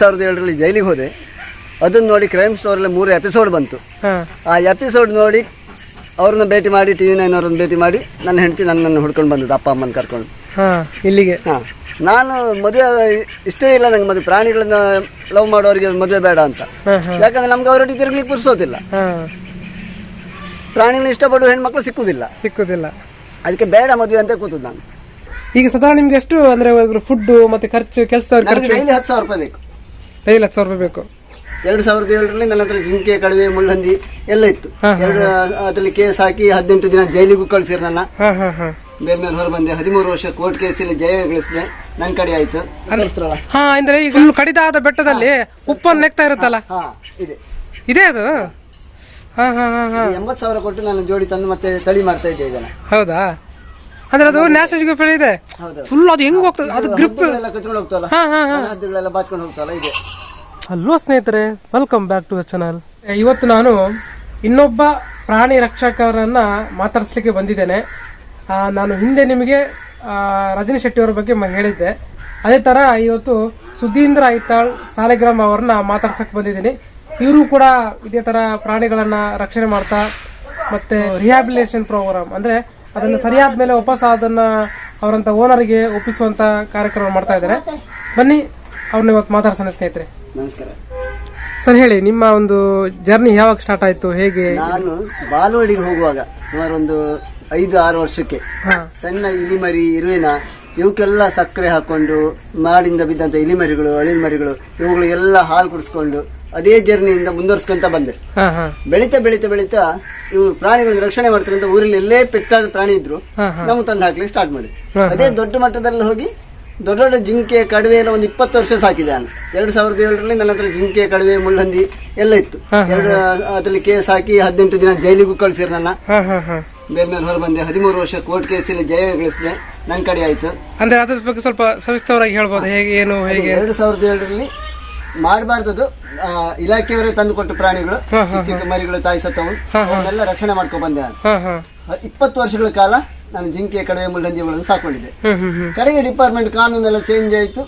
2007ರಲ್ಲಿ ಜೈಲಿಗೆ ಹೋದೆ. ಅದನ್ನು ನೋಡಿ ಕ್ರೈಮ್ ಸ್ಟೋರಲ್ಲಿ 3 ಎಪಿಸೋಡ್ ಬಂತು. ಆ ಎಪಿಸೋಡ್ ನೋಡಿ ಅವ್ರನ್ನ ಭೇಟಿ ಮಾಡಿ TV9 ಅವ್ರನ್ನ ಭೇಟಿ ಮಾಡಿ ನನ್ನ ಹೆಂಡತಿ ನನ್ನನ್ನು ಹುಡ್ಕೊಂಡು ಬಂದದ್ದು, ಅಪ್ಪ ಅಮ್ಮನ ಕರ್ಕೊಂಡು ಇಲ್ಲಿಗೆ. ನಾನು ಮದುವೆ ಇಷ್ಟೇ ಇಲ್ಲ ನಂಗೆ, ಮದುವೆ ಪ್ರಾಣಿಗಳನ್ನ ಲವ್ ಮಾಡೋರಿಗೆ ಮದುವೆ ಬೇಡ ಅಂತ. ಯಾಕಂದ್ರೆ ನಮ್ಗೆ ಅವರೊಟ್ಟಿಗೆ ತಿರುಗ್ಲಿಕ್ಕೆ ಪುರ್ಸೋದಿಲ್ಲ, ಪ್ರಾಣಿಗಳನ್ನ ಇಷ್ಟಪಡುವ ಹೆಣ್ಮಕ್ಳು ಸಿಕ್ಕುದಿಲ್ಲ, ಅದಕ್ಕೆ ಬೇಡ ಮದುವೆ ಅಂತ ಕೂತದ್ದು ನಾನು. ಈಗ ಸದಾ ನಿಮ್ಗೆ ಎಷ್ಟು ಅಂದ್ರೆ ಫುಡ್ ಮತ್ತೆ ಖರ್ಚು ಕೆಲಸ ಡೈಲಿ 10,000 ರೂಪಾಯಿ ಬೇಕು. ಡೈಲಿ 10,000 ರೂಪಾಯಿ ಬೇಕು. 2007ರಲ್ಲಿ ನನ್ನ ಹತ್ರ ಜಿಂಕೆ, ಕಡವೆ, ಮುಳ್ಳಂದಿ ಎಲ್ಲ ಇತ್ತು. ಅದ್ರಲ್ಲಿ ಕೇಸ್ ಹಾಕಿ 18 ದಿನ ಜೈಲಿಗೂ ಕಳ್ಸಿರ್ ನನ್ನ. ಬೇರೆ ಮೇಲೆ ಹೊರ ಬಂದೆ. 13 ವರ್ಷ ಕೋರ್ಟ್ ಕೇಸಲ್ಲಿ ಜಯ ಗಳಿಸಿದೆ. ನನ್ನ ಕಡೆ ಆಯ್ತು. ಅಂದ್ರೆ ಈಗ ಕಡಿದಾದ ಬೆಟ್ಟದಲ್ಲಿ ಉಪ್ಪನ್ನು ನೆಕ್ತಾ ಇರುತ್ತಲ್ಲ, ಇದೆ ಅದು. 80,000 ಕೊಟ್ಟು ನಾನು ಜೋಡಿ ತಂದು ಮತ್ತೆ ತಳಿ ಮಾಡ್ತಾ ಇದ್ದೆ ಇದನ್ನ. ಹೌದಾ? ಅಂದ್ರೆ ಅದು ನ್ಯಾಷನಲ್ ಇದೆ ಫುಲ್. ಅದು ಹೆಂಗ್ ಹೋಗ್ತದೆ, ಅದು ಗ್ರಿಪ್ ಎಲ್ಲ ಕಚ್ಕೊಂಡು ಹೋಗ್ತಲ್ಲ, ಹದ್ದುಗಳೆಲ್ಲ ಬಾಚ್ಕೊಂಡು ಹೋಗ್ತಲ್ಲ, ಇದೆ. ಹಲೋ ಸ್ನೇಹಿತರೆ, welcome back to the channel. ಇವತ್ತು ನಾನು ಇನ್ನೊಬ್ಬ ಪ್ರಾಣಿ ರಕ್ಷಕರನ್ನ ಮಾತಾಡಿಸ್ಲಿಕ್ಕೆ ಬಂದಿದ್ದೇನೆ. ನಾನು ಹಿಂದೆ ನಿಮಗೆ ರಜನಿ ಶೆಟ್ಟಿ ಅವರ ಬಗ್ಗೆ ಹೇಳಿದ್ದೆ. ಅದೇ ತರ ಇವತ್ತು ಸುಧೀಂದ್ರ ಐತಾಳ್ ಸಾಲಿಗ್ರಾಮ್ ಅವರನ್ನ ಮಾತಾಡ್ಸಕ್ ಬಂದಿದ್ದೀನಿ. ಇವರು ಕೂಡ ಇದೇ ತರ ಪ್ರಾಣಿಗಳನ್ನ ರಕ್ಷಣೆ ಮಾಡ್ತಾ ಮತ್ತೆ ರಿಹ್ಯಾಬಿಲಿಟೇಷನ್ ಪ್ರೋಗ್ರಾಮ್ ಅಂದ್ರೆ ಅದನ್ನ ಸರಿಯಾದ ಮೇಲೆ ವಾಪಸ್ ಅದನ್ನ ಅವರಂತ ಓನರ್ಗೆ ಒಪ್ಪಿಸುವಂತ ಕಾರ್ಯಕ್ರಮ ಮಾಡ್ತಾ ಇದ್ದಾರೆ. ಬನ್ನಿ ಅವ್ರನ್ನ ಇವತ್ತು ಮಾತಾಡ್ಸೋಣ ಸ್ನೇಹಿತರೆ. ನಮಸ್ಕಾರ ಸರ್, ಹೇಳಿ ನಿಮ್ಮ ಒಂದು ಜರ್ನಿ ಯಾವಾಗ ಸ್ಟಾರ್ಟ್ ಆಯ್ತು, ಹೇಗೆ? ನಾನು ಬಾಲವಾಡಿಗೆ ಹೋಗುವಾಗ ಸುಮಾರು ಒಂದು 5-6 ವರ್ಷಕ್ಕೆ ಸಣ್ಣ ಇಲಿಮರಿ, ಇರುವಿನ ಇವಕ್ಕೆಲ್ಲ ಸಕ್ಕರೆ ಹಾಕೊಂಡು ಮಾಡಿಂದ ಬಿದ್ದಂತ ಇಲಿಮರಿಗಳು, ಅಳಿಲ್ಮರಿಗಳು ಇವುಗಳಿಗೆಲ್ಲ ಹಾಲು ಕುಡಿಸ್ಕೊಂಡು ಅದೇ ಜರ್ನಿಯಿಂದ ಮುಂದುವರ್ಸ್ಕೊಂತ ಬಂದೆ. ಬೆಳೀತಾ ಬೆಳೀತಾ ಬೆಳೀತಾ ಇವ್ರು ಪ್ರಾಣಿಗಳನ್ನ ರಕ್ಷಣೆ ಮಾಡ್ತಾರೆ ಅಂತ ಊರಲ್ಲಿ ಎಲ್ಲೇ ಪೆಟ್ಟಾದ ಪ್ರಾಣಿ ಇದ್ರು ನಮ್ಗೆ ತಂದು ಹಾಕ್ಲಿಕ್ಕೆ ಸ್ಟಾರ್ಟ್ ಮಾಡಿ ಅದೇ ದೊಡ್ಡ ಮಟ್ಟದಲ್ಲಿ ಹೋಗಿ ದೊಡ್ಡ ದೊಡ್ಡ ಜಿಂಕೆ, ಕಡವೆ ಎಲ್ಲ ಒಂದು 20 ವರ್ಷ ಸಾಕಿದೆ ನಾನು. 2007ರಲ್ಲಿ ನನ್ನ ಹತ್ರ ಜಿಂಕೆ, ಕಡವೆ, ಮುಳ್ಳಂದಿ ಎಲ್ಲ ಇತ್ತು. ಅದ್ರಲ್ಲಿ ಕೇಸ್ ಹಾಕಿ 18 ದಿನ ಜೈಲಿಗೂ ಕಳ್ಸಿರ್ ನನ್ನ. ಬೇರೆ ಮೇಲೆ ಹೊರ ಬಂದೆ. 13 ವರ್ಷ ಕೋರ್ಟ್ ಕೇಸಲ್ಲಿ ಜಯ ಗಳಿಸಿದೆ. ನನ್ನ ಕಡೆ ಆಯ್ತು. ಅಂದ್ರೆ ಅದ್ರ ಬಗ್ಗೆ ಸ್ವಲ್ಪ ಸವಿಸ್ತರವಾಗಿ ಹೇಳ್ಬೋದು, ಹೇಗೆ ಏನು ಹೇಗೆ? 2007ರಲ್ಲಿ ಮಾಡಬಾರ್ದದು ಇಲಾಖೆಯವರೇ ತಂದು ಕೊಟ್ಟ ಪ್ರಾಣಿಗಳು, ಚಿಕ್ಕ ಮರಿಗಳು, ತಾಯಿ ಸತ್ತವು, ಅವನ್ನೆಲ್ಲ ರಕ್ಷಣೆ ಮಾಡ್ಕೊಂಡ್ ಬಂದೆ ನಾನು. 20 ವರ್ಷಗಳ ಕಾಲ ನಾನು ಜಿಂಕೆ, ಕಡವೆ, ಮುಳ್ಳಂದಿಗಳನ್ನು ಸಾಕೊಂಡಿದ್ದೆ. ಕಡೆಗೆ ಡಿಪಾರ್ಟ್ಮೆಂಟ್ ಕಾನೂನೆಲ್ಲ ಚೇಂಜ್ ಆಯಿತು.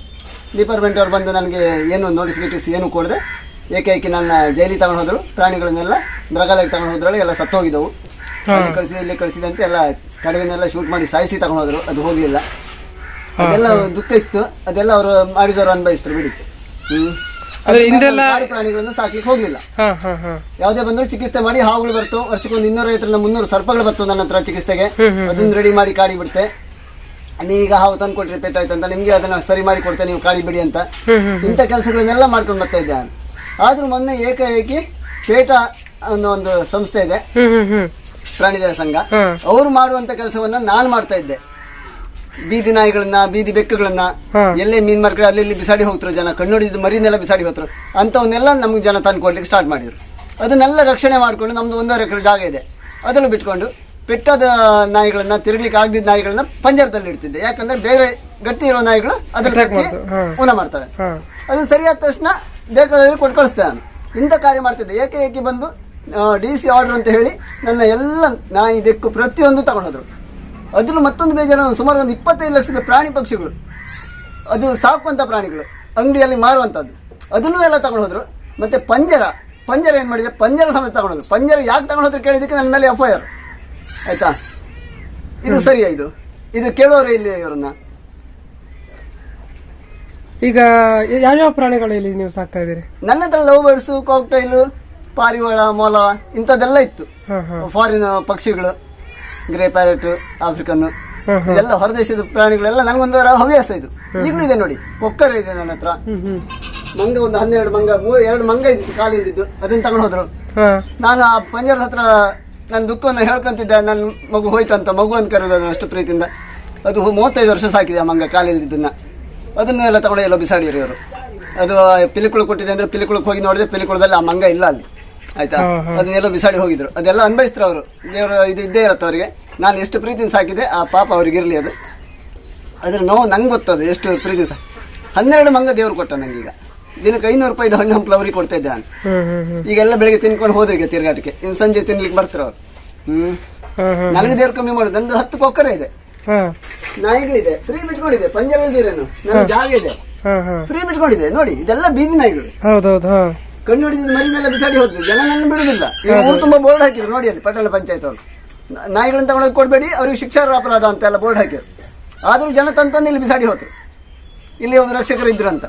ಡಿಪಾರ್ಟ್ಮೆಂಟ್ ಅವ್ರು ಬಂದು ನನಗೆ ಏನು ನೋಟಿಸ್ ಗಿಟಿಸ್ ಏನು ಕೊಡದೆ ಏಕೈಕಿ ನನ್ನ ಜೈಲಿಗೆ ತಗೊಂಡು ಹೋದ್ರು. ಪ್ರಾಣಿಗಳನ್ನೆಲ್ಲ ಮೃಗಾಲಯಕ್ಕೆ ತಗೊಂಡು ಹೋದ್ರಲ್ಲಿ ಎಲ್ಲ ಸತ್ತೋಗಿದ್ದವು. ಅಲ್ಲಿ ಕಳಿಸಿದೆ, ಇಲ್ಲಿ ಕಳಿಸಿದೆ ಅಂತ ಎಲ್ಲ ಕಡವೆನೆಲ್ಲ ಶೂಟ್ ಮಾಡಿ ಸಾಯಿಸಿ ತಗೊಂಡು ಹೋದ್ರು. ಅದು ಹೋಗ್ಲಿಲ್ಲ. ಅದೆಲ್ಲ ದುಃಖ ಇತ್ತು. ಅದೆಲ್ಲ ಅವರು ಮಾಡಿದವರು ಅನ್ಭವಿಸಿದ್ರು, ಬಿಡಿತ್ತು. ಪ್ರಾಣಿಗಳನ್ನು ಸಾಕ್ಲಿಕ್ಕೆ ಹೋಗ್ಲಿಲ್ಲ. ಯಾವುದೇ ಬಂದ್ರು ಚಿಕಿತ್ಸೆ ಮಾಡಿ ಹಾವುಗಳು ಬರ್ತು. ವರ್ಷಕ್ಕೊಂದು 250-300 ಸರ್ಪಗಳು ಬರ್ತು ನನ್ನ ಹತ್ರ ಚಿಕಿತ್ಸೆಗೆ. ಅದನ್ನ ರೆಡಿ ಮಾಡಿ ಕಾಡಿ ಬಿಡ್ತೆ. ನೀವೀಗ ಹಾವು ತಂದು ಕೊಟ್ರಿ ಪೆಟ್ಟಾಯ್ತಂತ ನಿಮ್ಗೆ ಅದನ್ನ ಸರಿ ಮಾಡಿ ಕೊಡ್ತೇನೆ, ನೀವು ಕಾಡಿ ಬಿಡಿ ಅಂತ. ಇಂಥ ಕೆಲಸಗಳನ್ನೆಲ್ಲ ಮಾಡ್ಕೊಂಡು ಬರ್ತಾ ಇದ್ದೆ ನಾನು. ಆದ್ರೂ ಮೊನ್ನೆ ಏಕಾಏಕಿ ಪೇಟ ಅನ್ನೋ ಒಂದು ಸಂಸ್ಥೆ ಇದೆ, ಪ್ರಾಣಿದಯ ಸಂಘ. ಅವ್ರು ಮಾಡುವಂತ ಕೆಲಸವನ್ನ ನಾನು ಮಾಡ್ತಾ ಇದ್ದೆ. ಬೀದಿ ನಾಯಿಗಳನ್ನ, ಬೀದಿ ಬೆಕ್ಕುಗಳನ್ನ ಎಲ್ಲೇ ಮೀನ್ ಮಾರ್ಕೆಟ್ ಅಲ್ಲಿ ಬಿಸಾಡಿ ಹೋಗ್ತಾರೆ ಜನ. ಕಣ್ಣೊಡಿದ್ದು ಮರಿನೆಲ್ಲ ಬಿಸಾಡಿ ಹೋಗ್ತಾರೆ. ಅಂತವನ್ನೆಲ್ಲ ನಮ್ಗೆ ಜನ ತಂದು ಕೊಡ್ಲಿಕ್ಕೆ ಸ್ಟಾರ್ಟ್ ಮಾಡಿದ್ರು. ಅದನ್ನೆಲ್ಲ ರಕ್ಷಣೆ ಮಾಡ್ಕೊಂಡು ನಮ್ದು 1.5 ಎಕರೆ ಜಾಗ ಇದೆ. ಅದನ್ನು ಬಿಟ್ಕೊಂಡು ಪೆಟ್ಟಾದ ನಾಯಿಗಳನ್ನ, ತಿರುಗ್ಲಿಕ್ಕೆ ಆಗದಿದ್ದ ನಾಯಿಗಳನ್ನ ಪಂಜರದಲ್ಲಿ ಇಡ್ತಿದ್ದೆ. ಯಾಕಂದ್ರೆ ಬೇರೆ ಗಟ್ಟಿ ಇರೋ ನಾಯಿಗಳು ಅದ್ರ ಊನ ಮಾಡ್ತವೆ. ಅದು ಸರಿಯಾದ ತಕ್ಷಣ ಬೇಕಾದ್ರೆ ಕೊಟ್ಟು ಕಳಿಸ್ತೇವೆ ನಾನು. ಇಂಥ ಕಾರ್ಯ ಮಾಡ್ತಿದ್ದೆ. ಏಕೆ ಬಂದು DC ಆರ್ಡರ್ ಅಂತ ಹೇಳಿ ನನ್ನ ಎಲ್ಲ ನಾಯಿ, ಬೆಕ್ಕು ಪ್ರತಿಯೊಂದು ತಗೊಂಡೋದ್ರು. ಅದ್ರಲ್ಲಿ ಮತ್ತೊಂದು ಬೇಜಾರು, ಸುಮಾರು ಒಂದು 25 ಲಕ್ಷದ ಪ್ರಾಣಿ ಪಕ್ಷಿಗಳು, ಅದು ಸಾಕುವಂತ ಪ್ರಾಣಿಗಳು, ಅಂಗಡಿಯಲ್ಲಿ ಮಾರುವಂತದ್ದು, ಅದನ್ನೂ ಎಲ್ಲ ತಗೊಂಡು ಹೋದ್ರು. ಮತ್ತೆ ಪಂಜರ ಏನ್ ಮಾಡಿದೆ, ಪಂಜರ ಸಮೇತ ತಗೊಂಡೋದ್ರು. ಪಂಜರ ಯಾಕೆ ತಗೊಂಡೋದ್ರು ಕೇಳಿದಕ್ಕೆ ನನ್ನ ಮೇಲೆ FIR ಆಯ್ತಾ. ಇದು ಸರಿಯಾ? ಇದು ಕೇಳೋರು ಇಲ್ಲಿ ಇವರನ್ನ. ಈಗ ಯಾವ್ಯಾವ ಪ್ರಾಣಿಗಳಲ್ಲಿ ನೀವು ಸಾಕ್ತಾ ಇದ್ದೀರಿ? ನನ್ನ ಹತ್ರ ಲವ್ ಬರ್ಡ್ಸ್, ಕಾಕ್ಟೈಲ್, ಪಾರಿವಾಳ, ಮೊಲ ಇಂಥದ್ದೆಲ್ಲ ಇತ್ತು. ಫಾರಿನ್ ಪಕ್ಷಿಗಳು, ಗ್ರೇ ಪ್ಯಾರೆಟ್, ಆಫ್ರಿಕನ್, ಇದೆಲ್ಲ ಹೊರದೇಶದ ಪ್ರಾಣಿಗಳೆಲ್ಲ ನನಗೊಂದು ಹವ್ಯಾಸ. ಇದು ಈಗಲೂ ಇದೆ ನೋಡಿ. ಕೊಕ್ಕರ ಇದೆ ನನ್ನ ಹತ್ರ. ಮಂಗ ಒಂದು 12 ಮಂಗ, 2 ಮಂಗ ಇದ್ದು ಖಾಲಿ ಇದ್ದಿದ್ದು, ಅದನ್ನ ತಗೊಂಡು ಹೋದ್ರು. ನಾನು ಆ ಪಂಜರದ ಹತ್ರ ನನ್ನ ದುಃಖವನ್ನು ಹೇಳ್ಕೊಂತಿದ್ದೆ. ನನ್ನ ಮಗು ಹೋಯ್ತಂತ, ಮಗು ಅಂತ ಕರೆಯೋದು ಅಷ್ಟು ಪ್ರೀತಿಯಿಂದ. ಅದು 35 ವರ್ಷ ಸಾಕಿದೆ ಆ ಮಂಗ ಖಾಲಿ ಇದ್ದಿದ್ದನ್ನ. ಅದನ್ನೆಲ್ಲ ತಗೊಂಡು ಎಲ್ಲ ಬಿಸಾಡಿದ್ರು ಇವರು. ಅದು ಪಿಲಿಕುಳು ಕೊಟ್ಟಿದೆ ಅಂದ್ರೆ ಪಿಲಿಕುಳಕ್ಕೆ ಹೋಗಿ ನೋಡಿದ್ರೆ ಪಿಲಿಕುಳದಲ್ಲಿ ಆ ಮಂಗ ಇಲ್ಲ ಅಲ್ಲಿ, ಆಯ್ತಾ. ಅದನ್ನೆಲ್ಲ ಬಿಸಾಡಿ ಹೋಗಿದ್ರು. ಅದೆಲ್ಲ ಅನ್ಭವಿಸ್ತಾರೆ ಅವರು. ದೇವರು ಇದು ಇದ್ದೇ ಇರುತ್ತೆ ಅವರಿಗೆ. ನಾನು ಎಷ್ಟು ಪ್ರೀತಿನ ಸಾಕಿದೆ, ಆ ಪಾಪ ಅವ್ರಿಗೆ ಇರಲಿ. ಅದ್ರ ನೋವು ನಂಗೆ ಗೊತ್ತದು, ಎಷ್ಟು ಪ್ರೀತಿ. 12 ಮಂಗ ದೇವ್ರು ಕೊಟ್ಟ ನಂಗೀಗ. ದಿನಕ್ಕೆ 500 ರೂಪಾಯಿ ಹಣ್ಣು ಹಂಪಲು ಅವ್ರಿಗೆ ಕೊಡ್ತಾ ಇದ್ದೆ ನಾನು. ಈಗೆಲ್ಲ ಬೆಳಿಗ್ಗೆ ತಿನ್ಕೊಂಡು ಹೋದ್ರಿಗೆ ತಿರ್ಗಾಟಕ್ಕೆ, ಇನ್ನು ಸಂಜೆ ತಿನ್ಲಿಕ್ಕೆ ಬರ್ತಾರೆ ಅವ್ರು. ನನಗೆ ದೇವ್ರು ಕಮ್ಮಿ ಮಾಡೋದು. ನಂದು 10 ಕೊಕ್ಕರೆ ಇದೆ. ಹಾ ನಾಯಿಗಳಿದೆ, ಫ್ರೀ ಬಿಟ್ಕೊಂಡಿದೆ, ಪಂಜರ ಇಲ್ದಿರೇನು, ನನ್ನ ಜಾಗ ಇದೆ, ಹಾ ಹಾ ಫ್ರೀ ಬಿಟ್ಕೊಂಡಿದೆ. ನೋಡಿ ಇದೆಲ್ಲ ಬೀದಿ ನಾಯಿಗಳು. ಹೌದೌದು. ಹಾ ಕಣ್ಣು ಹೊಡಿದ ಮರಿನೆಲ್ಲ ಬಿಸಾಡಿ ಹೋದ್ರು, ಜನ ನನ್ನ ಬಿಡುದಿಲ್ಲ. ಊರು ತುಂಬಾ ಬೋರ್ಡ್ ಹಾಕಿದ್ರು ನೋಡಿ, ಅಲ್ಲಿ ಪಟ್ಟಣ ಪಂಚಾಯತ್ ಅವರು ನಾಯಿಗಳನ್ನ ತಗೊಂಡೋಗಿ ಕೊಡ್ಬೇಡಿ, ಅವ್ರಿಗೆ ಶಿಕ್ಷಾರ್ಹ ಅಪರಾಧ ಅಂತ ಎಲ್ಲ ಬೋರ್ಡ್ ಹಾಕಿದ್ರು. ಆದ್ರೂ ಜನ ತಂತಂದು ಇಲ್ಲಿ ಬಿಸಾಡಿ ಹೋದ್ರು. ಇಲ್ಲಿ ಒಬ್ಬ ರಕ್ಷಕರು ಇದ್ರಂತ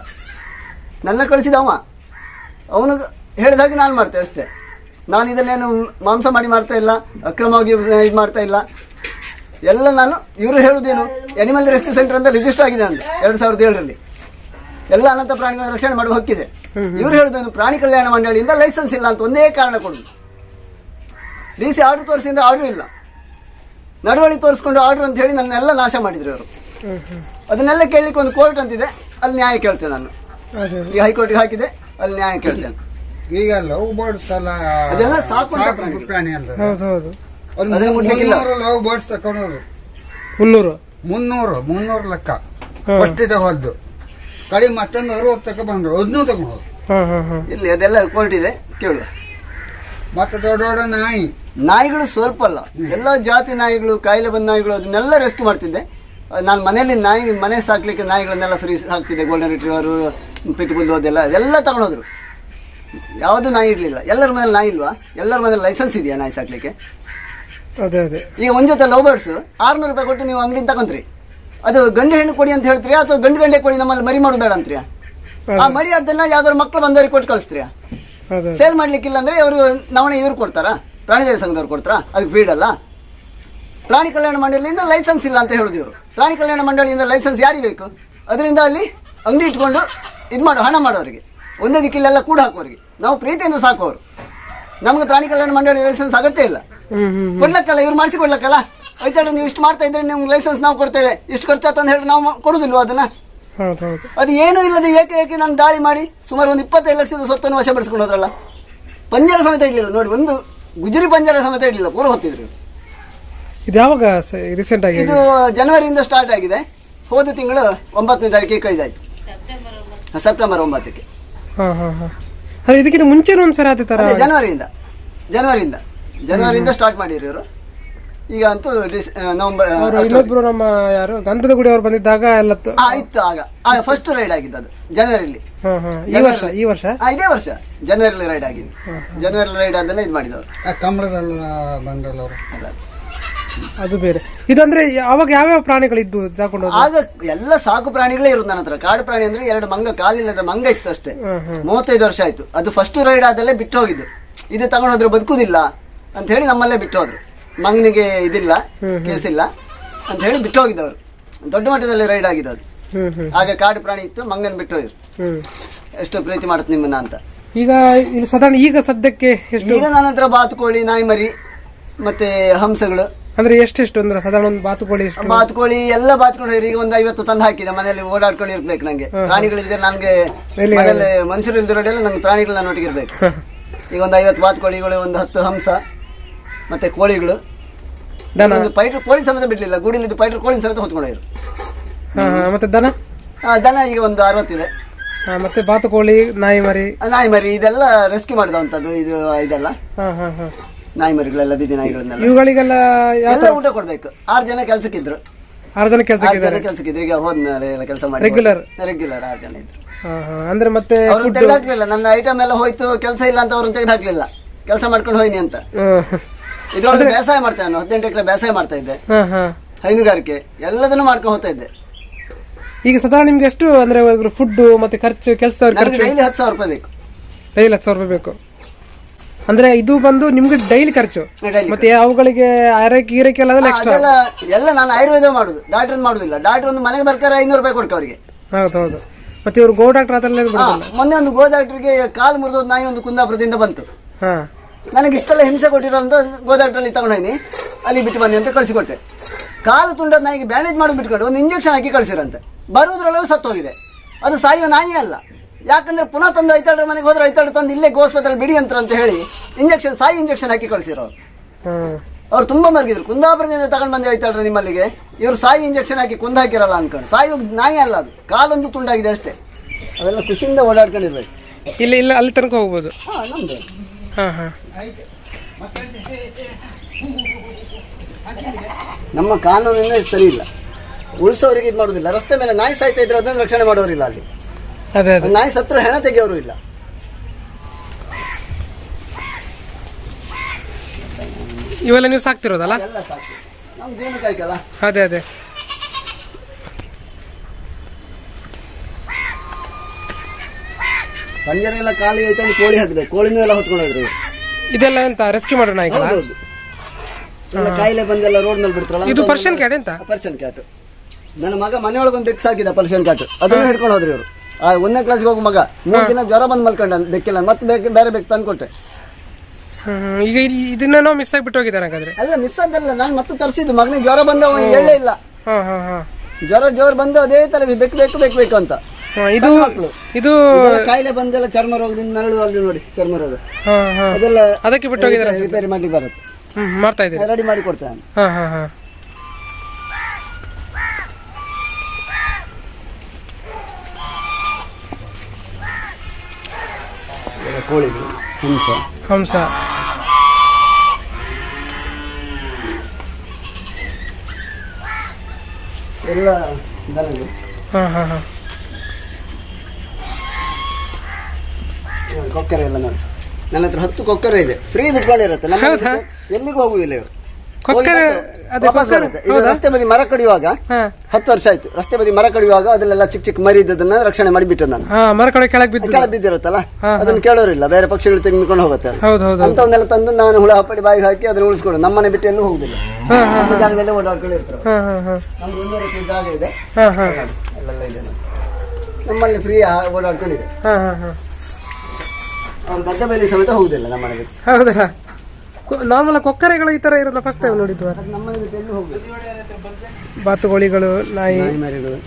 ನನ್ನ ಕಳಿಸಿದ ಅವನು ಹೇಳಿದಾಗ ನಾನು ಮಾಡ್ತೇವೆ ಅಷ್ಟೇ. ನಾನು ಇದನ್ನೇನು ಮಾಂಸ ಮಾಡಿ ಮಾಡ್ತಾ ಇಲ್ಲ, ಅಕ್ರಮವಾಗಿ ಇದು ಮಾಡ್ತಾ ಇಲ್ಲ. ಎಲ್ಲ ನಾನು ಇವರು ಹೇಳುದೇನು ಅನಿಮಲ್ ರೆಸ್ಕ್ಯೂ ಸೆಂಟರ್ ಅಂತ ರಿಜಿಸ್ಟರ್ ಆಗಿದೆ ಅಂತ 2007ರಲ್ಲಿ. ಎಲ್ಲ ಅನಂತ ಪ್ರಾಣಿಗಳ ರಕ್ಷಣೆ ಮಾಡುವ ಹಕ್ಕಿದೆ. ಇವ್ರು ಹೇಳುದೇನು ಪ್ರಾಣಿ ಕಲ್ಯಾಣ ಮಂಡಳಿಯಿಂದ ಲೈಸೆನ್ಸ್ ಇಲ್ಲ ಅಂತ ಒಂದೇ ಕಾರಣ ಕೊಡುದು. DC ಆರ್ಡರ್ ತೋರಿಸಿದ್ರೆ ಆರ್ಡರ್ ಇಲ್ಲ, ನಡವಳಿ ತೋರಿಸ್ಕೊಂಡು ಆರ್ಡರ್ ಅಂತ ಹೇಳಿ ನನ್ನೆಲ್ಲ ನಾಶ ಮಾಡಿದ್ರು ಅವರು. ಅದನ್ನೆಲ್ಲ ಕೇಳಲಿಕ್ಕೆ ಒಂದು ಕೋರ್ಟ್ ಅಂತಿದೆ, ಅಲ್ಲಿ ನ್ಯಾಯ ಕೇಳ್ತೇನೆ ನಾನು. ಈ ಹೈಕೋರ್ಟ್ಗೆ ಹಾಕಿದೆ, ಅಲ್ಲಿ ನ್ಯಾಯ ಕೇಳ್ತೇನೆ. ಈಗ ಲವ್ ಬರ್ಡ್ಸ್ ಎಲ್ಲ ಅದೆಲ್ಲ ಸಾಕುವಂತ ಪ್ರಾಣಿ ಅಲ್ಲ. ಲವ್ ಬರ್ಡ್ಸ್ ತಕೊಂಡೋದು 300 ಲೆಕ್ಕ ಫಸ್ಟ್ ತಗೋದು. ಕಡಿ ಮತ್ತೊಂದು 60 ತಕ ಬಂದ್ರು, ಅದನ್ನೂ ತಗೊಂಡು ಇಲ್ಲಿ ಅದೆಲ್ಲ ಕೋರ್ಟ್ ಇದೆ, ಕೇಳುವ. ಮತ್ತೆ ದೊಡ್ಡ ದೊಡ್ಡ ನಾಯಿಗಳು ಸ್ವಲ್ಪ ಅಲ್ಲ, ಎಲ್ಲ ಜಾತಿ ನಾಯಿಗಳು, ಕಾಯಿಲೆ ಬಂದ ನಾಯಿಗಳು, ಅದನ್ನೆಲ್ಲ ರೆಸ್ಕ್ಯೂ ಮಾಡ್ತಿದ್ದೆ ನಾನು. ಮನೆಯಲ್ಲಿ ಮನೆ ಸಾಕ್ಲಿಕ್ಕೆ ನಾಯಿಗಳನ್ನೆಲ್ಲ ಫ್ರೀ ಹಾಕ್ತಿದ್ದೆ. ಗೋಲ್ಡನ್ ರಿಟ್ರೀವರ್, ಪಿಟ್ಬುಲ್, ಅದೆಲ್ಲ ತಗೊಂಡೋದ್ರು. ಯಾವುದು ನಾಯಿ ಇರ್ಲಿಲ್ಲ. ಎಲ್ಲರ ಮನೇಲಿ ನಾಯಿ ಇಲ್ವಾ? ಎಲ್ಲರ ಮನೇಲಿ ಲೈಸೆನ್ಸ್ ಇದೆಯಾ ನಾಯಿ ಸಾಕ್ಲಿಕ್ಕೆ? ಈಗ ಒಂದ್ ಜೊತೆ ಲವ್ ಬರ್ಡ್ಸ್ 600 ರೂಪಾಯಿ ಕೊಟ್ಟು ನೀವು ಅಂಗಡಿ ತಗೊಂಡ್ರಿ, ಅದು ಗಂಡು ಹೆಣ್ಣು ಕೊಡಿ ಅಂತ ಹೇಳ್ತೀರಾ ಅಥವಾ ಗಂಡೆ ಕೊಡಿ ನಮ್ಮಲ್ಲಿ ಮರಿ ಮಾಡೋದು ಬೇಡ ಅಂತ್ರಿಯಾ? ಆ ಮರಿ ಅದನ್ನ ಯಾವ್ದಾದ್ರು ಮಕ್ಕಳು ಬಂದವ್ರಿಗೆ ಕೊಟ್ಟು ಕಳಿಸ್ತೀರಾ? ಸೇಲ್ ಮಾಡ್ಲಿಕ್ಕಿಲ್ಲ ಅಂದ್ರೆ ಅವರು ನವಣೆ ಇವ್ರು ಕೊಡ್ತಾರಾ? ಪ್ರಾಣಿದಯ ಸಂಘದವ್ರು ಕೊಡ್ತಾರಾ? ಅದಕ್ಕೆ ಫೀಡ್ ಅಲ್ಲ. ಪ್ರಾಣಿ ಕಲ್ಯಾಣ ಮಂಡಳಿಯಿಂದ ಲೈಸೆನ್ಸ್ ಇಲ್ಲ ಅಂತ ಹೇಳುದು ಇವರು. ಪ್ರಾಣಿ ಕಲ್ಯಾಣ ಮಂಡಳಿಯಿಂದ ಲೈಸೆನ್ಸ್ ಯಾರಿಗೆ ಬೇಕು? ಅದರಿಂದ ಅಲ್ಲಿ ಅಂಗಡಿ ಇಟ್ಕೊಂಡು ಹಣ ಮಾಡೋರಿಗೆ, ಒಂದೇ ದಿಕ್ಕಿಲೆಲ್ಲ ಕೂಡ ಹಾಕೋರಿಗೆ. ನಾವು ಪ್ರೀತಿಯಿಂದ ಸಾಕೋರು, ನಮ್ಗೆ ಪ್ರಾಣಿ ಕಲ್ಯಾಣ ಮಂಡಳಿ ಲೈಸೆನ್ಸ್ ಅಗತ್ಯ ಇಲ್ಲ. ಕೊಡ್ಲಕ್ಕಲ್ಲ, ಇವ್ರು ಮಾಡಿಸಿ ಕೊಡ್ಲಕ್ಕಲ್ಲ. ಆಯ್ತಾಡ್ರಿ ನೀವು ಇಷ್ಟು ಮಾಡ್ತಾ ಇದ್ರೆ ನಿಮ್ಗೆ ಲೈಸೆನ್ಸ್ ನಾವು ಕೊಡ್ತೇವೆ, ಇಷ್ಟು ಖರ್ಚಾತ ಹೇಳಿ ನಾವು ಕೊಡುದಿಲ್ವ ಅದನ್ನ? ಅದು ಏನೂ ಇಲ್ಲದೆ ಏಕೆ ನಾನು ದಾಳಿ ಮಾಡಿ ಸುಮಾರು ಒಂದು 25 ಲಕ್ಷದ ಸ್ವತ್ತನ್ನು ವಶಪಡಿಸ್ಕೊಂಡು ಹೋದ್ರಲ್ಲ. ಪಂಜರ ಸಮೇತ ಇಡ್ಲಿಲ್ಲ ನೋಡಿ, ಒಂದು ಗುಜರಿ ಪಂಜರ ಸಮೇತ ಇಡ್ಲಿಲ್ಲ, ಪೂರ ಹೊತ್ತಿದ್ರು. ಇದು ಯಾವಾಗ ರೀಸೆಂಟ್ ಆಗಿ? ಇದು ಜನವರಿಯಿಂದ ಸ್ಟಾರ್ಟ್ ಆಗಿದೆ. ಹೋದ ತಿಂಗಳು 9ನೇ ತಾರೀಕಿಗೆ ಕೈದಾಯ್ತು, ಸೆಪ್ಟೆಂಬರ್ 9ಕ್ಕೆ. ಇದಕ್ಕಿಂತ ಮುಂಚೆ ಒಂದ್ಸಲ ಜನವರಿಯಿಂದ ಸ್ಟಾರ್ಟ್ ಮಾಡಿದ್ರು ಇವರು. ಈಗ ಅಂತೂ ನವೆಂಬರ್. ಇನ್ನೊಬ್ರು ನಮ್ಮ ಯಾರು ಗಂಧದ ಗುಡಿ ಅವರು ಬಂದಿದ್ದಾಗ ಎಲ್ಲ ಇತ್ತು. ಆಗ ಫಸ್ಟ್ ರೈಡ್ ಆಗಿದ್ದು ಅದು ಜನವರಿಲಿ. ಈ ವರ್ಷ ಇದೇ ವರ್ಷ ಜನವರಿಲಿ ರೈಡ್ ಆಗಿದೆ. ಜನವರಿ ರೈಡ್ ಅದನ್ನ ಇದು ಮಾಡಿದವರು. ಕಂಬಳದಲ್ಲ ಬಂದ್ರಲ್ಲ ಅವರು, ಅದು ಬೇರೆ. ಇದಂದ್ರೆ ಅವಾಗ ಯಾವ್ಯಾವ ಪ್ರಾಣಿಗಳಿದ್ದು ತಗೊಂಡು? ಆಗ ಎಲ್ಲ ಸಾಕು ಪ್ರಾಣಿಗಳೇ ಇರೋದು ನನ್ನ ಹತ್ರ. ಕಾಡು ಪ್ರಾಣಿ ಅಂದ್ರೆ 2 ಮಂಗ, ಕಾಲಿಲ್ಲದ ಮಂಗ ಇತ್ತು ಅಷ್ಟೇ. 35 ವರ್ಷ ಆಯ್ತು. ಅದು ಫಸ್ಟ್ ರೈಡ್ ಆದಲ್ಲೇ ಬಿಟ್ಟು ಹೋಗಿದ್ದು. ಇದು ತಗೊಂಡೋದ್ರೆ ಬದುಕುದಿಲ್ಲ ಅಂತ ಹೇಳಿ ನಮ್ಮಲ್ಲೇ ಬಿಟ್ಟು ಹೋದ್ರು. ಮಂಗನಿಗೆ ಇದಿಲ್ಲ, ಕೇಸಿಲ್ಲ ಅಂತ ಹೇಳಿ ಬಿಟ್ಟು ಹೋಗಿದ್ದವರು. ದೊಡ್ಡ ಮಟ್ಟದಲ್ಲಿ ರೈಡ್ ಆಗಿದ್ದು. ಆಗ ಕಾಡು ಪ್ರಾಣಿ ಇತ್ತು, ಮಂಗನ್ ಬಿಟ್ಟು ಹೋದ್ರು. ಎಷ್ಟು ಪ್ರೀತಿ ಮಾಡುತ್ತೆ ನಿಮ್ಮನ್ನ ಅಂತ. ಈಗ ಇಲ್ಲಿ ಸಾಧಾರಣ ಈಗ ಸದ್ಯಕ್ಕೆ ಈಗ ನನ್ನ ಹತ್ರ ಬಾತುಕೋಳಿ, ನಾಯಿ ಮರಿ ಮತ್ತೆ ಹಂಸಗಳು. ಅಂದ್ರೆ ಎಷ್ಟೆಷ್ಟು ಅಂದ್ರೆ ಸಾಧಾರಣ ಒಂದು ಬಾತುಕೋಳಿ ಎಲ್ಲ ಬಾತ್ಕೊಂಡು ಈಗ ಒಂದು 50 ತಂದು ಹಾಕಿದೆ. ಮನೆಯಲ್ಲಿ ಓಡಾಡ್ಕೊಂಡು ಇರ್ಬೇಕು ನಂಗೆ. ಪ್ರಾಣಿಗಳಿದ್ರೆ ನನ್ಗೆ ಮನೆಯಲ್ಲಿ ಮನುಷ್ಯರು ಇಲ್ದಿರೋಡೆಲ್ಲ ನಂಗೆ ಪ್ರಾಣಿಗಳು ನಾನು ಒಟ್ಟಿಗೆ ಇರ್ಬೇಕು. ಈಗ ಒಂದು 50 ಬಾತುಕೋಳಿಗಳು, ಒಂದು 10 ಹಂಸ, ಮತ್ತೆ ಕೋಳಿಗಳು. ಒಂದು ಪೈಟ್ರ್ ಕೋಳಿ ಸಮೇತ ಬಿಡ್ಲಿಲ್ಲ, ಗೂಡಿಲಿದ್ದು ಪೈಟ್ರ್ ಕೋಳಿ ಸಮೇತ ಹೊತ್ಕೊಂಡಿದ್ರು. ಮತ್ತೆ ದನ ಈಗ ಒಂದು 60 ಇದೆ. ಮತ್ತೆ ಬಾತುಕೋಳಿ, ನಾಯಿ ಮರಿ ಇದೆಲ್ಲ ರೆಸ್ಕ್ಯೂ ಮಾಡಿದವಂತದ್ದು. ಇದೆಲ್ಲ ನಾಯಿ ಮರಿಗಳೆಲ್ಲ, ಬೀದಿ ನಾಯಿಗಳನ್ನೆಲ್ಲ, ಇವುಗಳಿಗೆಲ್ಲ ಎಲ್ಲ ಊಟ ಕೊಡ್ಬೇಕು. 6 ಜನ ಕೆಲ್ಸಕ್ಕಿದ್ರು. 6 ಜನ ಕೆಲ್ಸಕ್ಕಿದ್ರು. ಈಗ ಹೋದ್ಮೇಲೆ ಎಲ್ಲ ಕೆಲಸ ಮಾಡಿ ರೆಗ್ಯುಲರ್ 6 ಜನ ಇದ್ರು. ಅಂದ್ರೆ ಮತ್ತೆ ಅವ್ರನ್ನ ತೆಗೆದಾಕ್ಲಿಲ್ಲ. ನನ್ನ ಐಟಮ್ ಎಲ್ಲ ಹೋಯ್ತು, ಕೆಲಸ ಇಲ್ಲ ಅಂತ ಅವ್ರನ್ನ ತೆಗೆದಾಕ್ಲಿಲ್ಲ. ಕೆಲಸ ಮಾಡ್ಕೊಂಡು ಹೋಯ್ನಿ ಅಂತ. ಇದ್ರೊಳಗೆ ಬೇಸಾಯ ಮಾಡ್ತಾ ನಾನು 18 ಎಕರೆ ಬೇಸಾಯ ಮಾಡ್ತಾ ಇದ್ದೆ, ಹೈನುಗಾರಿಕೆ ಎಲ್ಲದನ್ನು ಮಾಡ್ಕೊಂಡು ಹೋಗ್ತಾ ಇದ್ದೆ. ಈಗ ಸಾಧಾರಣ ನಿಮ್ಗೆ ಎಷ್ಟು ಅಂದ್ರೆ ಫುಡ್ ಮತ್ತೆ ಖರ್ಚು, ಕೆಲಸ ಡೈಲಿ 10,000 ರೂಪಾಯಿ ಬೇಕು. ಡೈಲಿ 10,000 ರೂಪಾಯಿ ಬೇಕು ಅಂದ್ರೆ ಇದು ಬಂದು ನಿಮ್ಗೆ ಡೈಲಿ ಖರ್ಚು. ಮತ್ತೆ ಅವುಗಳಿಗೆ ಆರೈಕೆ ಎಲ್ಲ ನಾನು ಆಯುರ್ವೇದ ಮಾಡುದು, ಡಾಕ್ಟರ್ ಮಾಡುದಿಲ್ಲ. ಡಾಕ್ಟರ್ ಒಂದು ಮನೆಗೆ ಬರ್ತಾರೆ 500 ರೂಪಾಯಿ ಕೊಡ್ಕ ಅವ್ರಿಗೆ. ಹೌದೌದು. ಮತ್ತೆ ಇವ್ರು ಗೋ ಡಾಕ್ಟರ್ ಮೊನ್ನೆ ಒಂದು ಗೋ ಡಾಕ್ಟರ್ಗೆ ಕಾಲು ಮುರಿದೋದು ನಾಯಿ ಒಂದು ಕುಂದಾಪುರದಿಂದ ಬಂತು. ನನಗೆ ಇಷ್ಟೆಲ್ಲ ಹಿಂಸೆ ಕೊಟ್ಟಿರೋ ಅಂತ ಗೋ ಡಾಕ್ಟರ್ ಅಲ್ಲಿ ತಗೊಂಡೋಗಿ ಅಲ್ಲಿ ಬಿಟ್ಟು ಬನ್ನಿ ಅಂತ ಕಳಿಸಿಕೊಟ್ಟೆ. ಕಾಲು ತುಂಡದ ನಾಯಿಗೆ ಬ್ಯಾಂಡೇಜ್ ಮಾಡಿ ಬಿಟ್ಕೊಂಡು ಒಂದು ಇಂಜೆಕ್ಷನ್ ಹಾಕಿ ಕಳಿಸಿರಂತೆ. ಬರುವುದ್ರೊಳಗೆ ಸತ್ತೋಗಿದೆ. ಅದು ಸಾಯುವ ನಾಯಿ ಅಲ್ಲ. ಯಾಕಂದ್ರೆ ಪುನಃ ತಂದು ಐತಾಳ್ರ ಮನೆಗೆ ಹೋದ್ರೆ ಐತಾಳು ತಂದು ಇಲ್ಲೇ ಗೋಸ್ಪತ್ರೆ ಬಿಡಿ ಅಂತ ಹೇಳಿ ಸಾಯಿ ಇಂಜೆಕ್ಷನ್ ಹಾಕಿ ಕಳಿಸಿರೋ. ಅವ್ರು ತುಂಬಾ ಮರ್ಗಿದ್ರು. ಕುಂದಾಪುರದಿಂದ ತಗೊಂಡ್ ಬಂದೆ ಐತಾಳ್ರ ನಿಮ್ಮಲ್ಲಿಗೆ, ಇವ್ರು ಸಾಯಿ ಇಂಜೆಕ್ಷನ್ ಹಾಕಿ ಕುಂದ ಹಾಕಿರಲ್ಲ ಅನ್ಕೊಂಡು. ಸಾಯಿ ನಾಯಿ ಅಲ್ಲ, ಅದು ಕಾಲೊಂದು ತುಂಡಾಗಿದೆ ಅಷ್ಟೇ. ಅವೆಲ್ಲ ಖುಷಿಯಿಂದ ಓಡಾಡ್ಕೊಂಡಿರ್ಬೇಕು. ಇಲ್ಲ ಅಲ್ಲಿ ತನಕ ಹೋಗ್ಬೋದು. ನಮ್ದು ನಮ್ಮ ಕಾನೂನಿನ ಸರಿ ಇಲ್ಲ, ಉಳಿಸೋರಿಗೆ ಇದು ಮಾಡೋದಿಲ್ಲ. ರಸ್ತೆ ಮೇಲೆ ನಾಯಿ ಸಾಯ್ತಾ ಇದ್ರೆ ಅದನ್ನು ರಕ್ಷಣೆ ಮಾಡೋರಿಲ್ಲ. ಅಲ್ಲಿ ಅದೇ ಅದೇ ನಾಯಿ ಸತ್ರ ಹೆಣ ತೆಗೆಯೋರು ಇಲ್ಲ. ಇವೆಲ್ಲ ನೀವು ಸಾಕ್ತಿರೋದಲ್ಲ? ಎಲ್ಲ ಸಾಕು, ನಮ್ಗೆ ಏನು ಕಾಯ್ಕಲ್ಲ. ಅದೇ ಅದೇ ಪಂಜರ ಎಲ್ಲ ಖಾಲಿ ಆಯ್ತು ಅಂತ ಕೋಳಿ ಹಾಕಿದೆ, ಕೋಳಿನೂ ಎಲ್ಲ ಹೊತ್ಕೊಂಡು ಹೋದ್ರು. ಇದೆಲ್ಲ ಎಂತ ರೆಸ್ಕ್ಯೂ ಮಾಡೋ ನಾಯಿಗಳ? ಹೌದು, ಎಲ್ಲ ಕಾಯಿಲೆ ಬಂದೆಲ್ಲ ರೋಡ್ ಮೇಲೆ ಬಿಡ್ತಾರಲ್ಲ. ಇದು ಪರ್ಷಿಯನ್ ಕ್ಯಾಟ್ ಎಂತ? Persian cat. ನನ್ನ ಮಗ ಮನೆಯೊಳಗೊಂದು ಬೆಕ್ಕು ಸಾಕಿದ ಪರ್ಷಿಯನ್ ಕ್ಯಾಟ್, ಅದನ್ನ ಹಿಡ್ಕೊಂಡು ಹೋದ್ರಿ ಇವರು. 1ನೇ ಕ್ಲಾಸ್ಗೆ ಹೋಗೋ ಮಗ 3 ದಿನ ಜ್ವರ ಬಂದು ಮಲ್ಕೊಂಡ, ಬೆಕ್ಕಿಲ್ಲ. ಮತ್ತೆ ಬೇರೆ ಬೆಕ್ಕು ತಂದ್ಕೊಟ್ಟೆ. ಈಗ ಇದನ್ನೇನೋ ಮಿಸ್ ಆಗಿಬಿಟ್ಟು ಹೋಗಿದ್ದಾರೆ ಹಾಗಾದ್ರೆ? ಅಲ್ಲ, ಮಿಸ್ ಆದಲ್ಲ, ನಾನು ಮತ್ತೆ ತರಿಸಿದ್ದು. ಮಗನಿಗೆ ಜ್ವರ ಬಂದ, ಹೇಳೇ ಇಲ್ಲ. ಜ್ವರ ಬಂದು ಅದೇ ತರ ಬೇಕು ಅಂತ. ಇದು ಇದೆಲ್ಲ ಕಾಯಿಲೆ ಬಂದೆಲ್ಲ ಚರ್ಮ ರೋಗದಿಂದ ನರಳು ಅಲ್ಲಿ ನೋಡಿ, ಚರ್ಮ ರೋಗ ಅದೆಲ್ಲ ಅದಕ್ಕೆ ಬಿಟ್ಟು ಹೋಗಿದ್ದಾರೆ. ರಿಪೇರಿ ಮಾಡ್ಲಿಕ್ಕೆ ಬರುತ್ತೆ, ಮಾಡ್ತಾ ಇದ್ದೀರಿ? ರೆಡಿ ಮಾಡಿ ಕೊಡ್ತೇನೆ. ಕೋಳಿಗಳು, ಹಂಸ ಎಲ್ಲ ದನಗಳು. ಕೊಕ್ಕರೆ ಎಲ್ಲ ನೋಡಿ, ನನ್ನ ಹತ್ರ 10 ಕೊಕ್ಕರೆ ಇದೆ, ಫ್ರೀ ಬಿಟ್ಕೊಂಡಿರುತ್ತೆ. ನಮ್ಮ ಎಲ್ಲಿಗೂ ಹೋಗುದಿಲ್ಲ ಇವರು. ರಸ್ತೆ ಬದಿ ಮರ ಕಡಿಯುವಾಗ 10 ವರ್ಷ ಆಯ್ತು. ರಸ್ತೆ ಬದಿ ಮರ ಕಡಿಯುವಾಗ ಅದನ್ನೆಲ್ಲ ಚಿಕ್ಕ ಮರಿ ಇದ್ದದನ್ನ ರಕ್ಷಣೆ ಮಾಡಿ ಬಿಟ್ಟು ನಾನು. ಮರ ಕೆಳಗೆ ಬಿದ್ದಿರುತ್ತಲ್ಲ, ಅದನ್ನ ಕೇಳೋರಿಲ್ಲ, ಬೇರೆ ಪಕ್ಷಿಗಳು ತೆಗೆದುಕೊಂಡು ಹೋಗುತ್ತೆ. ಅಂತವನ್ನೆಲ್ಲ ತಂದು ನಾನು ಹುಳ ಹಪ್ಪಡಿ ಬಾಯಿ ಹಾಕಿ ಅದನ್ನ ಉಳಿಸ್ಕೊಂಡು ನಮ್ಮನೆ ಬಿಟ್ಟು ಎಲ್ಲೂ ಹೋಗುದಿಲ್ಲ. ನಮ್ಮ ಜಾಗದಲ್ಲೇ ಓಡಾಡ್ಕೊಂಡು ಇರ್ತಾರೆ. ನಮ್ಗೆ 100 ಎಕರೆ ಜಾಗ ಇದೆ, ಅಲ್ಲೆಲ್ಲ ಇದೆ. ನಮ್ಮಲ್ಲಿ ಫ್ರೀ ಓಡಾಡ್ಕೊಂಡಿದೆ. ಅವ್ರು ಗದ್ದೆ ಬೇಲಿ ಸಮೇತ ಹೋಗುದಿಲ್ಲ ನಮ್ಮ ಮನೆಗೆ. ಹೌದಾ? ನಾರ್ಮಲ್ ಕೊಕ್ಕರೆಗಳು ಈ ತರ ಇರೋದು ಫಸ್ಟ್ ಟೈಮ್ ನೋಡಿದ್ವಾ? ನಮ್ಮ ಮನೆ ಬಿಟ್ಟು ಎಲ್ಲೂ ಹೋಗುದಿಲ್ಲ. ಬಾತುಕೋಳಿಗಳು, ನಾಯಿ ಮರಿಗಳು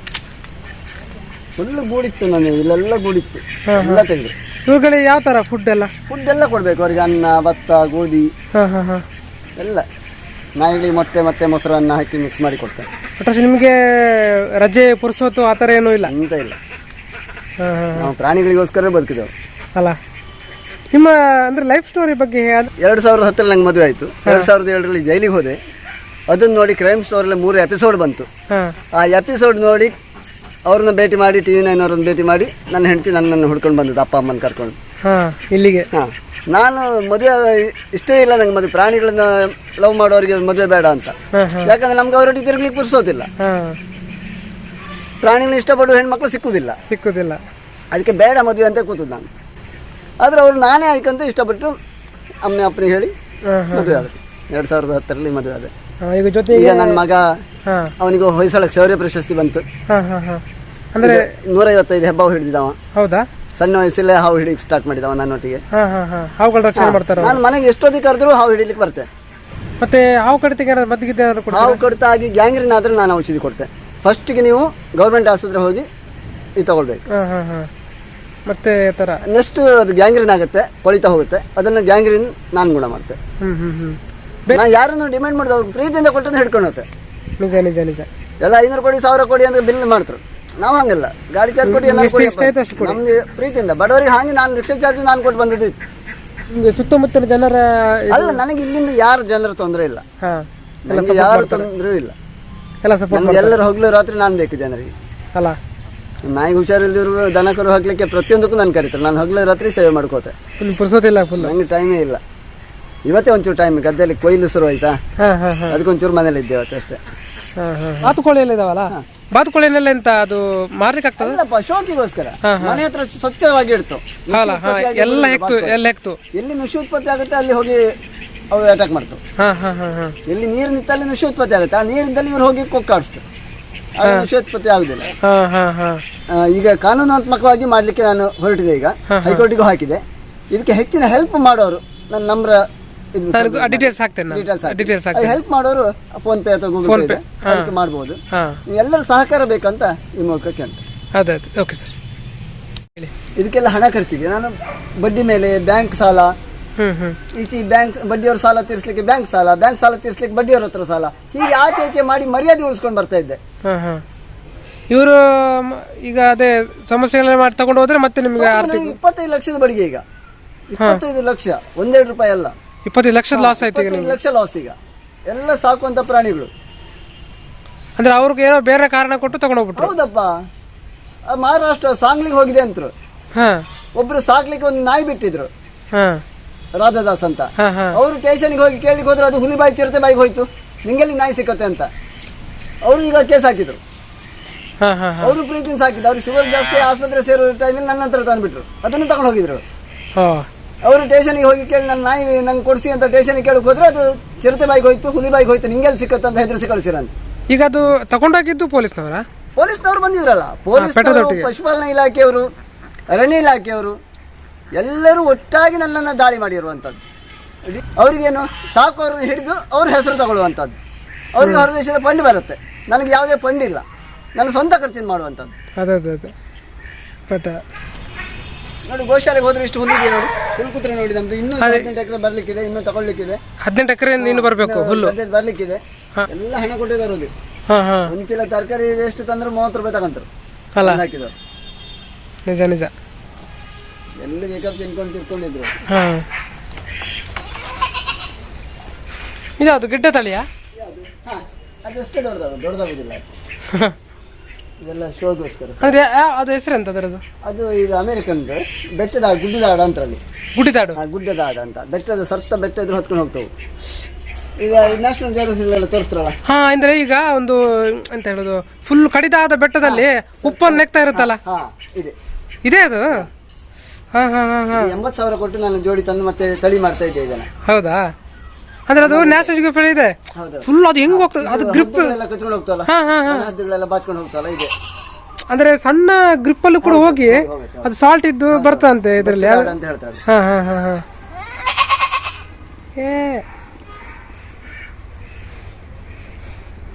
ಫುಲ್ ಗೂಡಿತ್ತು. ನಾನು ಇಲ್ಲೆಲ್ಲ ಗೂಡಿತ್ತು, ಎಲ್ಲ ತೆಗೆದು. ಇವುಗಳಿಗೆ ಯಾವ ತರ ಫುಡ್ ಎಲ್ಲ ಕೊಡ್ಬೇಕು ಅವ್ರಿಗೆ. ಅನ್ನ, ಭತ್ತ, ಗೋಧಿ ಎಲ್ಲ. ನಾಯಿಗಳಿಗೆ ಮೊಟ್ಟೆ ಮತ್ತೆ ಮೊಸರನ್ನ ಹಾಕಿ ಮಿಕ್ಸ್ ಮಾಡಿ ಕೊಡ್ತಾರೆ. ಒಟ್ಟು ನಿಮಗೆ ರಜೆ ಪುರ್ಸೋತು ಆ ಥರ ಏನೂ ಇಲ್ಲ? ಎಂತ ಇಲ್ಲ, ನಾವು ಪ್ರಾಣಿಗಳಿಗೋಸ್ಕರ ಬದುಕಿದೆವು ಅಲ್ಲ. ನಿಮ್ಮ ಅಂದ್ರೆ ಲೈಫ್ ಸ್ಟೋರಿ ಬಗ್ಗೆ? 2010 ನಂಗೆ ಮದುವೆ ಆಯ್ತು. 2007 ಜೈಲಿಗೆ ಹೋದೆ. ಅದನ್ನ ನೋಡಿ ಕ್ರೈಮ್ ಸ್ಟೋರಲ್ಲಿ 3 ಎಪಿಸೋಡ್ ಬಂತು. ಆ ಎಪಿಸೋಡ್ ನೋಡಿ ಅವ್ರನ್ನ ಭೇಟಿ ಮಾಡಿ, TV9 ಅವ್ರನ್ನ ಭೇಟಿ ಮಾಡಿ, ನನ್ನ ಹೆಂಡತಿ ನನ್ನನ್ನು ಹುಡ್ಕೊಂಡು ಬಂದದ್ದು, ಅಪ್ಪ ಅಮ್ಮನ ಕರ್ಕೊಂಡು ಇಲ್ಲಿಗೆ. ನಾನು ಮದುವೆ ಇಷ್ಟೇ ಇಲ್ಲ ನಂಗೆ, ಮದುವೆ ಪ್ರಾಣಿಗಳನ್ನ ಲವ್ ಮಾಡೋರಿಗೆ ಮದುವೆ ಬೇಡ ಅಂತ. ಯಾಕಂದ್ರೆ ನಮ್ಗೆ ಅವರೊಟ್ಟಿಗೆ ತಿರುಗ್ಲಿಕ್ಕೆ ಪುರ್ಸೋದಿಲ್ಲ. ಪ್ರಾಣಿಗಳನ್ನ ಇಷ್ಟಪಡುವ ಹೆಣ್ಮಕ್ಳು ಸಿಕ್ಕುದಿಲ್ಲ. ಅದಕ್ಕೆ ಬೇಡ ಮದುವೆ ಅಂತ ಕೂತದ್ದು ನಾನು. ಆದ್ರೆ ಅವ್ರು ನಾನೇ ಆಯ್ಕಂತ ಇಷ್ಟಪಟ್ಟು ಅಮ್ಮನೆ ಅಪ್ಪನಿಗೆ ಹೇಳಿ ಮದುವೆ ಆದ್ರೆ 2010 ಮದುವೆ ಆದ್ರೆ. ಈಗ ನನ್ನ ಮಗ, ಅವನಿಗೂ ಹೊಯ್ಸಳಕ್ಕೆ ಶೌರ್ಯ ಪ್ರಶಸ್ತಿ ಬಂತು. ಅಂದ್ರೆ 155 ಹೆಬ್ಬಾವು ಹಿಡಿದಿದ್ದವ. ಹೌದಾ? ಸಣ್ಣ ವಯಸ್ಸಲ್ಲೇ ಹಾವು ಹಿಡಿಯಕ್ಕೆ ಸ್ಟಾರ್ಟ್ ಮಾಡಿದವ ನನ್ನೊಟ್ಟಿಗೆ. ಹಾವುಗಳ ರಕ್ಷಣೆ ಮಾಡ್ತಾರೆ. ನಾನು ಮನೆಗೆ ಎಷ್ಟೊತ್ತಿಗೆ ಕರೆದ್ರು ಹಾವು ಹಿಡಿಲಿಕ್ಕೆ ಬರ್ತೇನೆ. ಮತ್ತೆ ಹಾವು ಕಡಿತ ಮದ್ದಿಗೆ ಹಾವು ಕಡಿತ ಆಗಿ ಗ್ಯಾಂಗ್ರೀನ್ ಆದ್ರೆ ನಾನು ಔಷಧಿ ಕೊಡ್ತೇನೆ. ಫಸ್ಟ್ಗೆ ನೀವು ಗೌರ್ಮೆಂಟ್ ಆಸ್ಪತ್ರೆ ಹೋಗಿ ಇದು ತಗೊಳ್ಬೇಕು. ಮತ್ತೆ ತರ ನೆಕ್ಸ್ಟ್ ಅದು ಗ್ಯಾಂಗ್ರೀನ್ ಆಗುತ್ತೆ, ಕೊಳಿತಾ ಹೋಗುತ್ತೆ. ಅದನ್ನ ಗ್ಯಾಂಗ್ರೀನ್ ನಾನು ಗುಣ ಮಾಡ್ತೆ. ನಾನು ಯಾರನ್ನು ಡಿಮ್ಯಾಂಡ್ ಮಾಡಿದ ಅವ್ರು ಪ್ರೀತಿಯಿಂದ ಕೊಟ್ಟದ್ದು ಹಿಡ್ಕೊಂಡು ಹೋಗ್ತೆ. ನಿಜ ನಿಜ ನಿಜ. ಎಲ್ಲ 500 ಕೋಟಿ 1000 ಕೋಟಿ ಅಂತ ಬಿಲ್ ಮಾಡ್ತಾರೆ. ನಾವು ಹಂಗಲ್ಲ, ಗಾಡಿ ಚಾರ್ಜ್ ಕೊಡಿ ಎಲ್ಲ ನಮ್ಗೆ ಪ್ರೀತಿಯಿಂದ. ಬಡವರಿಗೆ ಹಾಗೆ ನಾನು ರಿಕ್ಷಾ ಚಾರ್ಜ್ ನಾನು ಕೊಟ್ಟು ಬಂದಿದ್ದು. ಸುತ್ತಮುತ್ತಲ ಜನರ ಅಲ್ಲ, ನನಗೆ ಇಲ್ಲಿಂದ ಯಾರು ಜನರ ತೊಂದರೆ ಇಲ್ಲ, ನನಗೆ ಯಾರು ತೊಂದರೆ ಇಲ್ಲ. ಎಲ್ಲರೂ ಹಗಲು ರಾತ್ರಿ ನಾನು ಬೇಕು ಜನರಿಗೆ. ಅಲ್ಲ, ನಾಯಿಗೆ ಹುಷಾರಿಲ್ದಿರು, ದನ ಕರು ಹಾಕ್ಲಿಕ್ಕೆ ಪ್ರತಿಯೊಂದಕ್ಕೂ ನಾನು ಕರೀತಾರೆ. ನಾನು ಹಗಲು ರಾತ್ರಿ ಸೇವೆ ಮಾಡ್ಕೋತೆ. ನಂಗೆ ಟೈಮೇ ಇಲ್ಲ. ಇವತ್ತೇ ಒಂಚೂರು ಟೈಮ್, ಗದ್ದೆಯಲ್ಲಿ ಕೊಯ್ಲು ಶುರು ಆಯ್ತಾ, ಅದಕ್ಕೊಂಚೂರು ಮನೇಲಿ ಇದ್ದೇವೆ ಅಷ್ಟೇ. ಬಾತುಕೋಳಿ ಎಲ್ಲ ಇದಾವಲ್ಲ, ಬಾತುಕೋಳಿನೆಲ್ಲ ಎಂತ ಅದು ಮಾರ್ಲಿಕ್ಕೆ ಆಗ್ತದೆ? ಅಲ್ಲಪ್ಪ, ಶೋಕಿಗೋಸ್ಕರ ಮನೆ ಹತ್ರ ಸ್ವಚ್ಛವಾಗಿ ಇಡ್ತು. ಎಲ್ಲಿ ನುಷಿ ಉತ್ಪತ್ತಿ ಆಗುತ್ತೆ ಅಲ್ಲಿ ಹೋಗಿ ಅವು ಅಟ್ಯಾಕ್ ಮಾಡ್ತಾವೆ. ಎಲ್ಲಿ ನೀರು ನಿಂತಲ್ಲಿ ನುಷಿ ಉತ್ಪತ್ತಿ ಆಗುತ್ತೆ, ಆ ನೀರಿಂದಲ್ಲಿ ಇವ್ರು ಹೋಗಿ ಕೊಕ್ಕಾಡಿಸ್ತು, ನುಷಿ ಉತ್ಪತ್ತಿ ಆಗುದಿಲ್ಲ. ಈಗ ಕಾನೂನಾತ್ಮಕವಾಗಿ ಮಾಡ್ಲಿಕ್ಕೆ ನಾನು ಹೊರಟಿದೆ. ಈಗ ಹೈಕೋರ್ಟಿಗೂ ಹಾಕಿದೆ. ಇದಕ್ಕೆ ಹೆಚ್ಚಿನ ಹೆಲ್ಪ್ ಮಾಡೋರು ನನ್ನ ನಂಬರ್ ಡೀಟೇಲ್ಸ್ ಹಾಕ್ತೇನೆ. ಹೆಲ್ಪ್ ಮಾಡೋರು ಫೋನ್ ಪೇ ಅಥವಾ ಗೂಗಲ್ ಪೇ ಅದಕ್ಕೆ ಮಾಡಬಹುದು. ಎಲ್ಲರೂ ಸಹಕಾರ ಬೇಕಂತ ಈ ಮೂಲಕ ಕೇಳ್ತೇನೆ. ಇದಕ್ಕೆಲ್ಲ ಹಣ ಖರ್ಚಿಗೆ ನಾನು ಬಡ್ಡಿ ಮೇಲೆ ಬ್ಯಾಂಕ್ ಸಾಲ, ಈಚೆ ಬ್ಯಾಂಕ್ ಬಡ್ಡಿಯವ್ರ ಸಾಲ ತೀರ್ಸ್ಲಿಕ್ಕೆ ಬ್ಯಾಂಕ್ ಸಾಲ ತೀರ್ಸ್ಲಿಕ್ಕೆ ಬಡ್ಡಿಯವ್ರ ಹತ್ರ ಸಾಲ, ಹೀಗೆ ಆಚೆ ಈಚೆ ಮಾಡಿ ಮರ್ಯಾದೆ ಉಳಿಸ್ಕೊಂಡು ಬರ್ತಾ ಇದ್ದೆ. ಇವರು ಈಗ ಅದೇ ಸಮಸ್ಯೆಗಳನ್ನ ಮಾಡಿ ತಗೊಂಡು ಹೋದ್ರೆ ಮತ್ತೆ ನಿಮ್ಗೆ 25 ಲಕ್ಷದ ಬಡಿಗೆ. ಈಗ 25 ಲಕ್ಷ, 1-2 ರೂಪಾಯಿ ಅಲ್ಲ, 25 ಲಕ್ಷದ ಲಾಸ್ ಆಯ್ತು. 25 ಲಕ್ಷ ಲಾಸ್ ಈಗ ಎಲ್ಲ ಸಾಕುವಂತ ಪ್ರಾಣಿಗಳು. ಅಂದ್ರೆ ಅವ್ರಿಗೆ ಏನೋ ಬೇರೆ ಕಾರಣ ಕೊಟ್ಟು ತಗೊಂಡೋಗ್ಬಿಟ್ರು. ಹೌದಪ್ಪ, ಮಹಾರಾಷ್ಟ್ರ ಸಾಂಗ್ಲಿಗೆ ಹೋಗಿದೆ ಅಂತರು. ಒಬ್ರು ಸಾಕ್ಲಿಕ್ಕೆ ಒಂದು ನಾಯಿ ಬಿಟ್ಟಿದ್ರು, ರಾಧಾದಾಸ್ ಅಂತ. ಅವರು ಸ್ಟೇಷನ್ಗೆ ಹೋಗಿ ಕೇಳಿಕ್ ಹೋದ್ರು, ಅದು ಹುಲಿ ಬಾಯಿ ಚಿರತೆ ಬಾಯಿಗೆ ಹೋಯ್ತು, ನಿಂಗೆಲ್ಲಿ ನಾಯಿ ಸಿಕ್ಕತ್ತೆ ಅಂತ. ಅವರು ಈಗ ಕೇಸ್ ಹಾಕಿದ್ರು. ಅವರು ಪ್ರೀತಿನ ಸಾಕಿದ್ರು. ಅವ್ರು ಶುಗರ್ ಜಾಸ್ತಿ ಆಸ್ಪತ್ರೆ ಸೇರೋ ಟೈಮಲ್ಲಿ ನನ್ನ ಹತ್ರ ತಂದ್ಬಿಟ್ರು, ಅದನ್ನು ತಗೊಂಡು ಹೋಗಿದ್ರು. ಅವರು ಸ್ಟೇಷನ್ಗೆ ಹೋಗಿ ಕೇಳಿ ನನ್ನ ನಾಯಿ ನಂಗೆ ಕೊಡಿಸಿ ಅಂತ ಸ್ಟೇಷನ್ಗೆ ಕೇಳಕ್ ಹೋದ್ರೆ, ಅದು ಚಿರತೆ ಬಾಯಿಗೆ ಹೋಯ್ತು, ಹುಲಿ ಬಾಯಿಗೆ ಹೋಯ್ತು, ನಿಂಗೆಲ್ಲಿ ಸಿಕ್ಕತ್ತ ಅಂತ ಹೆದರಿಸಿ ಕಳಿಸಿರಂತ. ಈಗ ಅದು ತಗೊಂಡೋಗಿದ್ದು ಪೊಲೀಸ್ನವರು ಬಂದಿದ್ರಲ್ಲ, ಪೊಲೀಸ್ನವರು, ಪಶುಪಾಲನಾ ಇಲಾಖೆಯವರು, ಅರಣ್ಯ ಇಲಾಖೆಯವರು ಎಲ್ಲರೂ ಒಟ್ಟಾಗಿ ನನ್ನನ್ನು ದಾಳಿ ಮಾಡಿರುವಂತದ್ದು. ಅವ್ರಿಗೇನು ಸಾಕು, ಅವ್ರನ್ನ ಹಿಡಿದು ಅವ್ರ ಹೆಸರು ತಗೊಳ್ಳುವಂಥದ್ದು. ಅವ್ರಿಗೆ ಹೊರ ದೇಶದ ಫಂಡ್ ಬರುತ್ತೆ, ನನಗೆ ಯಾವುದೇ ಫಂಡ್ ಇಲ್ಲ, ನನ್ನ ಸ್ವಂತ ಖರ್ಚಿನ ಮಾಡುವಂಥದ್ದು. ನೋಡಿ, ಗೋಶಾಲೆಗೆ ಹೋದ್ರೆ ಇಷ್ಟು ಹುಲ್ಲಿದೆ ನೋಡಿ, ಹುಲ್ಕುತ್ರೆ ನೋಡಿ. ನಮ್ದು ಇನ್ನೂ 18 ಎಕರೆ ಬರ್ಲಿಕ್ಕಿದೆ, ಇನ್ನೂ ತಗೊಳ್ಲಿಕ್ಕಿದೆ. 18 ಎಕರೆ ಬರಬೇಕು, ಹುಲ್ಲು ಬರ್ಲಿಕ್ಕಿದೆ. ಎಲ್ಲ ಹಣ ಕೊಟ್ಟಿದ್ದಾರೆ. ಒಂದ್ಸಿಲ ತರಕಾರಿ ಎಷ್ಟು ತಂದ್ರೆ 30 ರೂಪಾಯಿ ತಗೊಂತಾರೆ ಹಾಕಿದ್ರು. ನಿಜ ನಿಜ. ಎಲ್ಲಿ ಬೇಕಾದ್ರೆ ತಿನ್ಕೊಂಡು ತಿರ್ಕೊಂಡಿದ್ರು. ಇದು ಗಿಡ್ಡ ತಳಿಯಾ? ಅದಷ್ಟೇ ದೊಡ್ಡದಾಗುದಿಲ್ಲ. ಇದೆಲ್ಲ ಶೋಗೋಸ್ಕರ. ಅಂದ್ರೆ ಅದು ಹೆಸರು ಎಂತ ಅದರದು? ಅದು ಇದು ಅಮೆರಿಕನ್ ಬೆಟ್ಟದ ಗುಡ್ಡದಾಡ ಅಂತ. ಅಲ್ಲಿ ಗುಡ್ಡದಾಡ ಅಂತ ಬೆಟ್ಟದ ಸರ್ತ ಬೆಟ್ಟ ಇದ್ರು ಹೊತ್ಕೊಂಡು ಹೋಗ್ತವೆ. ಈಗ ನ್ಯಾಷನಲ್ ಜಿಯೋಗ್ರಫಿಲೆಲ್ಲ ತೋರಿಸ್ತಾರಲ್ಲ. ಅಂದ್ರೆ ಈಗ ಒಂದು ಎಂತ ಹೇಳುದು, ಫುಲ್ ಕಡಿದಾದ ಬೆಟ್ಟದಲ್ಲಿ ಉಪ್ಪನ್ನು ನೆಕ್ತಾ ಇರುತ್ತಲ್ಲ, ಇದೆ ಅದು. 80,000 ಕೊಟ್ಟು ನಾನು ಜೋಡಿ ತಂದು ಮತ್ತೆ ತಳಿ ಮಾಡ್ತಾ ಇದ್ದೆ ಇದನ್ನ. ಹೌದಾ? ಅಂದ್ರೆ ಅದು ನ್ಯಾಷನಲ್ ಜಿಯೋಗ್ರಫಿ ಇದೆ ಫುಲ್. ಅದು ಹೆಂಗ್ ಹೋಗ್ತದೆ, ಅದು ಗ್ರಿಪ್ ಎಲ್ಲ ಕಚ್ಕೊಂಡು ಹೋಗ್ತಲ್ಲ, ಹದ್ದುಗಳೆಲ್ಲ ಬಾಚ್ಕೊಂಡು ಹೋಗ್ತಲ್ಲ, ಇದೆ. ಅಂದ್ರೆ ಸಣ್ಣ ಗ್ರಿಪ್ ಅಲ್ಲೂ ಕೂಡ ಹೋಗಿ ಅದು ಸಾಲ್ಟ್ ಇದ್ದು ಬರ್ತಂತೆ ಇದರಲ್ಲಿ ಅಂತ ಹೇಳ್ತಾರೆ.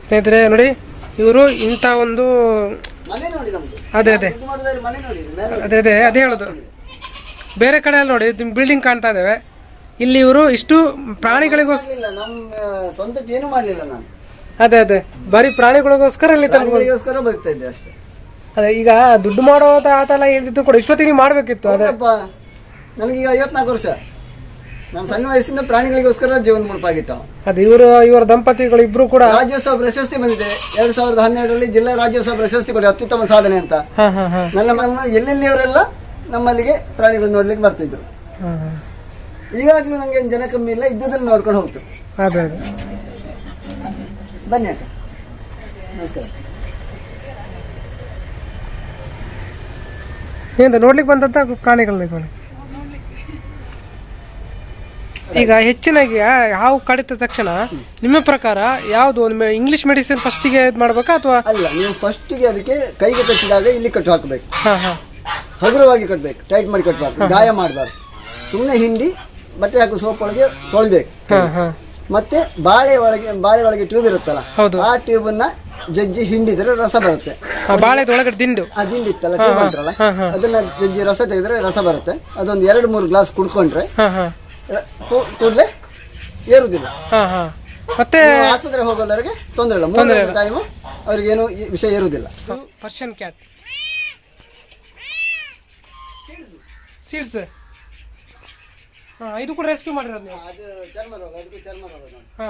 ಸ್ನೇಹಿತರೆ ನೋಡಿ, ಇವರು ಇಂಥ ಒಂದು ಅದೇ ಹೇಳುದು. ಬೇರೆ ಕಡೆ ಅಲ್ಲಿ ನೋಡಿ ಬಿಲ್ಡಿಂಗ್ ಕಾಣ್ತಾ ಇದ್ದೇವೆ, ಇಲ್ಲಿ ಇವರು ಇಷ್ಟು ಪ್ರಾಣಿಗಳಿಗೋಸ್ಕರ, ಸ್ವಂತಕ್ಕೆ ಏನು ಮಾಡ್ಲಿಲ್ಲ ನಾನು. ಅದೇ ಬರೀ ಪ್ರಾಣಿಗಳಿಗೋಸ್ಕರ ಇಲ್ಲಿ ಪ್ರಾಣಿಗಳಿಗೋಸ್ಕರ ಬರ್ತಾ ಇದ್ದೆ ಅಷ್ಟೇ. ಅದೇ ಈಗ ದುಡ್ಡು ಮಾಡೋದ ಆತೆಲ್ಲ ಹೇಳ್ತಿದ್ದು ಕೂಡ ಇಷ್ಟೊತ್ತಿಗೆ ಮಾಡ್ಬೇಕಿತ್ತು. ಅದೇ ನನಗೀಗ 54 ವರ್ಷ, ನಾನು ಸಣ್ಣ ವಯಸ್ಸಿಂದ ಪ್ರಾಣಿಗಳಿಗೋಸ್ಕರ ಜೀವನ ಮುಡುಪಾಗಿಟ್ಟ. ಅದೇ ಇವರ ದಂಪತಿಗಳು ಇಬ್ರು ಕೂಡ ರಾಜ್ಯೋತ್ಸವ ಪ್ರಶಸ್ತಿ ಬಂದಿದೆ 2012ರಲ್ಲಿ. ಜಿಲ್ಲಾ ರಾಜ್ಯೋತ್ಸವ ಪ್ರಶಸ್ತಿ ಕೊಡಿ, ಅತ್ಯುತ್ತಮ ಸಾಧನೆ ಅಂತ. ನನ್ನ ಎಲ್ಲೆಲ್ಲಿಯವರೆಲ್ಲ ನಮ್ಮಲ್ಲಿಗೆ ಪ್ರಾಣಿಗಳು ನೋಡ್ಲಿಕ್ಕೆ ಬರ್ತಿದ್ರು. ಈಗಾಗ್ಲೂ ನಂಗೆ ಜನ ಕಮ್ಮಿ ಇಲ್ಲ, ಇದ್ದುದನ್ನು ನೋಡ್ಕೊಂಡು ಹೋಗ್ತು. ಬನ್ನಿ ಅಕ್ಕ, ನಮಸ್ಕಾರ. ನೋಡ್ಲಿಕ್ಕೆ ಬಂದಂತ ಪ್ರಾಣಿಗಳನ್ನ ಈಗ ಹೆಚ್ಚಿನಾಗಿ ಹಾವು ಕಡಿತ ತಕ್ಷಣ ನಿಮ್ಮ ಪ್ರಕಾರ ಯಾವುದು, ನಿಮ್ಮ ಇಂಗ್ಲಿಷ್ ಮೆಡಿಸಿನ್ ಫಸ್ಟಿಗೆ ಮಾಡ್ಬೇಕಾ ಅಥವಾ? ಅಲ್ಲ, ನೀವು ಫಸ್ಟಿಗೆ ಅದಕ್ಕೆ ಕೈಗೆ ಕಚ್ಚಿದಾಗ ಇಲ್ಲಿ ಕಟ್ಟು ಹಾಕಬೇಕು, ಹಗುರವಾಗಿ ಕಟ್ಟಬೇಕು, ಟೈಟ್ ಮಾಡಿ ಕಟ್ಟಬಾರ್ದು, ಗಾಯ ಮಾಡಬಾರ್ದು. ಸುಮ್ಮನೆ ಹಿಂಡಿ ಬಟ್ಟೆ ಹಾಕಿ ಸೋಪ್ ಒಳಗೆ ತೊಳ್ಬೇಕು. ಮತ್ತೆ ಬಾಳೆ ಒಳಗೆ ಟ್ಯೂಬ್ ಇರುತ್ತಲ್ಲ, ಆ ಟ್ಯೂಬ್ ಅನ್ನ ಜಜ್ಜಿ ಹಿಂಡಿದ್ರೆ ರಸ ಬರುತ್ತೆ. ಬಾಳೆದೊಳಗಡೆ ದಿಂಡು ಇತ್ತಲ್ಲ ಟ್ಯೂಬ್ ಅಂತಾರಲ್ಲ, ಅದನ್ನ ಜಜ್ಜಿ ರಸ ತೆಗೆದ್ರೆ ರಸ ಬರುತ್ತೆ. ಅದೊಂದು 2-3 ಗ್ಲಾಸ್ ಕುಡ್ಕೊಂಡ್ರೆ ಕೂಡಲೇ ಏರುದಿಲ್ಲ. ಮತ್ತೆ ಆಸ್ಪತ್ರೆ ಹೋಗೋದವರಿಗೆ ತೊಂದರೆ ಇಲ್ಲ, 3 ಟೈಮು ಅವ್ರಿಗೇನು ವಿಷಯ ಏರುವುದಿಲ್ಲ. ಪರ್ಷಿಯನ್ ಕ್ಯಾಟ್ ಸೀಡ್ಸ್, ಇದು ಕೂಡ ರೆಸ್ಕ್ಯೂ ಮಾಡಿರೋದು ನೀವು? ಅದು ಚರ್ಮ ರೋಗ, ಅದಕ್ಕೂ ಚರ್ಮ ರೋಗ.